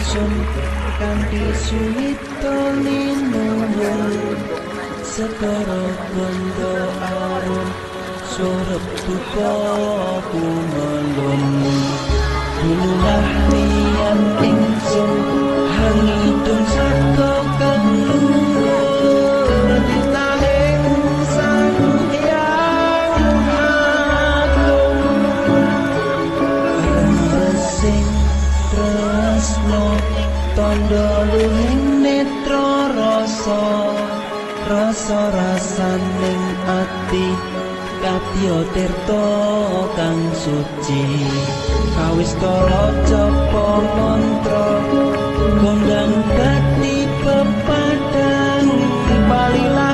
ingsun kanthi suwita linuwun separo kondo arum sorep duka kumelun Bunulah liyan ingsun hangitun saka kalungguh titahing sang hyang agung resing tresno tondo luhing netra rasa-rasaning ati katya tirta kang suci kawis kala japa mantra kondang dadi pepadang balilah